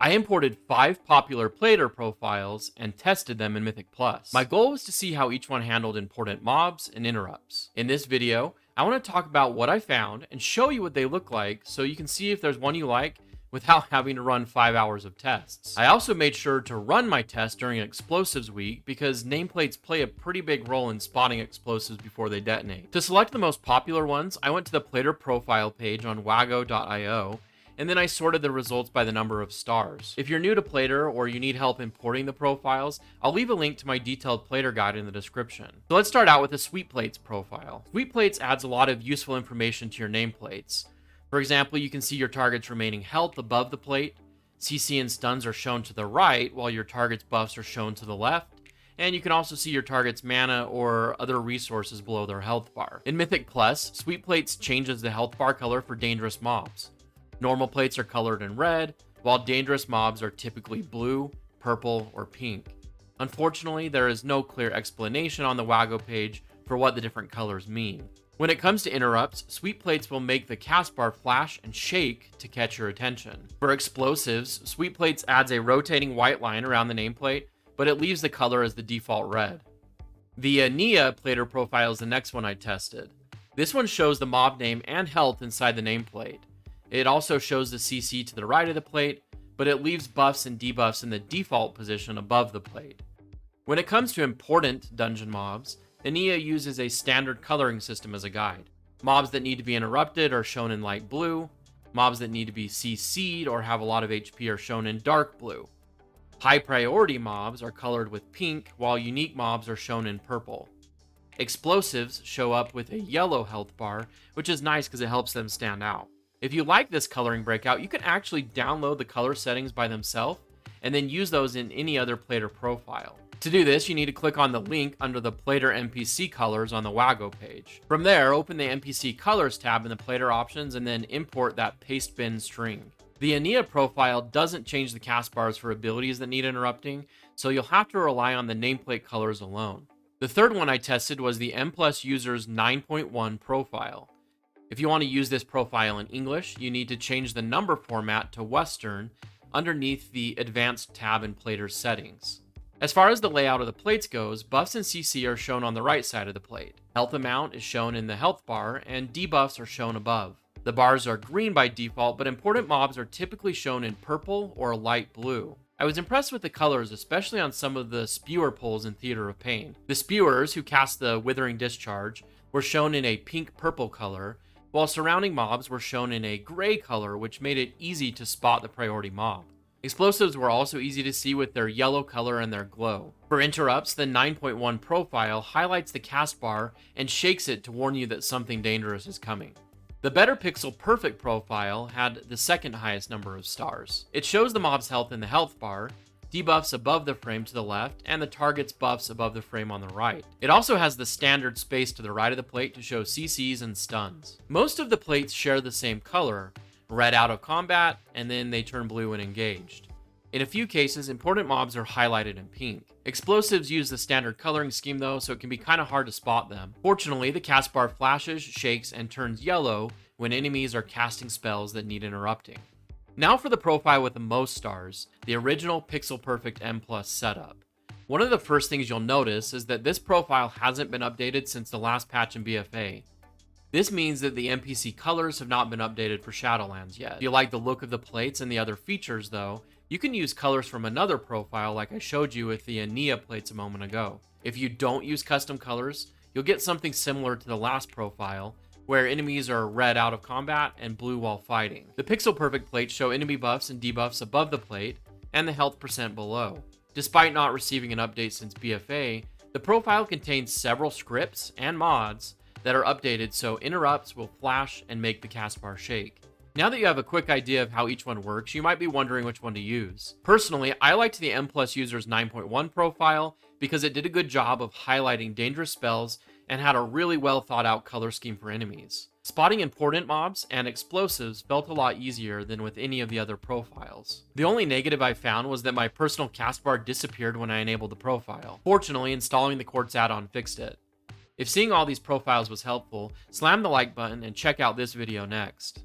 I imported 5 popular player profiles and tested them in Mythic Plus. My goal was to see how each one handled important mobs and interrupts. In this video, I want to talk about what I found and show you what they look like so you can see if there's one you like without having to run 5 hours of tests. I also made sure to run my test during Explosives Week because nameplates play a pretty big role in spotting explosives before they detonate. To select the most popular ones, I went to the player profile page on wago.io, and then I sorted the results by the number of stars. If you're new to Plater or you need help importing the profiles, I'll leave a link to my detailed Plater guide in the description. So let's start out with the Sweetplates profile. Sweetplates adds a lot of useful information to your nameplates. For example, you can see your target's remaining health above the plate, CC and stuns are shown to the right, while your target's buffs are shown to the left, and you can also see your target's mana or other resources below their health bar. In Mythic Plus, Sweetplates changes the health bar color for dangerous mobs. Normal plates are colored in red, while dangerous mobs are typically blue, purple, or pink. Unfortunately, there is no clear explanation on the Wago page for what the different colors mean. When it comes to interrupts, Sweetplates will make the cast bar flash and shake to catch your attention. For explosives, Sweetplates adds a rotating white line around the nameplate, but it leaves the color as the default red. The Aenea plater profile is the next one I tested. This one shows the mob name and health inside the nameplate. It also shows the CC to the right of the plate, but it leaves buffs and debuffs in the default position above the plate. When it comes to important dungeon mobs, Aenea uses a standard coloring system as a guide. Mobs that need to be interrupted are shown in light blue. Mobs that need to be CC'd or have a lot of HP are shown in dark blue. High priority mobs are colored with pink, while unique mobs are shown in purple. Explosives show up with a yellow health bar, which is nice because it helps them stand out. If you like this coloring breakout, you can actually download the color settings by themselves and then use those in any other plater profile. To do this, you need to click on the link under the Plater NPC colors on the Wago page. From there, open the NPC colors tab in the Plater options and then import that paste bin string. The Aenea profile doesn't change the cast bars for abilities that need interrupting, so you'll have to rely on the nameplate colors alone. The third one I tested was the M Plus Users 9.1 profile. If you want to use this profile in English, you need to change the number format to Western underneath the Advanced tab in Plater's settings. As far as the layout of the plates goes, buffs and CC are shown on the right side of the plate. Health amount is shown in the health bar, and debuffs are shown above. The bars are green by default, but important mobs are typically shown in purple or light blue. I was impressed with the colors, especially on some of the spewer pulls in Theater of Pain. The spewers, who cast the Withering Discharge, were shown in a pink-purple color, while surrounding mobs were shown in a gray color, which made it easy to spot the priority mob. Explosives were also easy to see with their yellow color and their glow. For interrupts, the 9.1 profile highlights the cast bar and shakes it to warn you that something dangerous is coming. The Better Pixel Perfect profile had the second highest number of stars. It shows the mob's health in the health bar, debuffs above the frame to the left, and the target's buffs above the frame on the right. It also has the standard space to the right of the plate to show CCs and stuns. Most of the plates share the same color, red out of combat, and then they turn blue when engaged. In a few cases, important mobs are highlighted in pink. Explosives use the standard coloring scheme though, so it can be kind of hard to spot them. Fortunately, the cast bar flashes, shakes, and turns yellow when enemies are casting spells that need interrupting. Now for the profile with the most stars, the original Pixel Perfect M Plus setup. One of the first things you'll notice is that this profile hasn't been updated since the last patch in BFA. This means that the NPC colors have not been updated for Shadowlands yet. If you like the look of the plates and the other features though, you can use colors from another profile like I showed you with the Aenea plates a moment ago. If you don't use custom colors, you'll get something similar to the last profile, where enemies are red out of combat and blue while fighting. The Pixel Perfect plates show enemy buffs and debuffs above the plate, and the health percent below. Despite not receiving an update since BFA, the profile contains several scripts and mods that are updated so interrupts will flash and make the cast bar shake. Now that you have a quick idea of how each one works, you might be wondering which one to use. Personally, I liked the M Plus Users 9.1 profile because it did a good job of highlighting dangerous spells and had a really well thought out color scheme for enemies. Spotting important mobs and explosives felt a lot easier than with any of the other profiles. The only negative I found was that my personal cast bar disappeared when I enabled the profile. Fortunately, installing the Quartz add-on fixed it. If seeing all these profiles was helpful, slam the like button and check out this video next.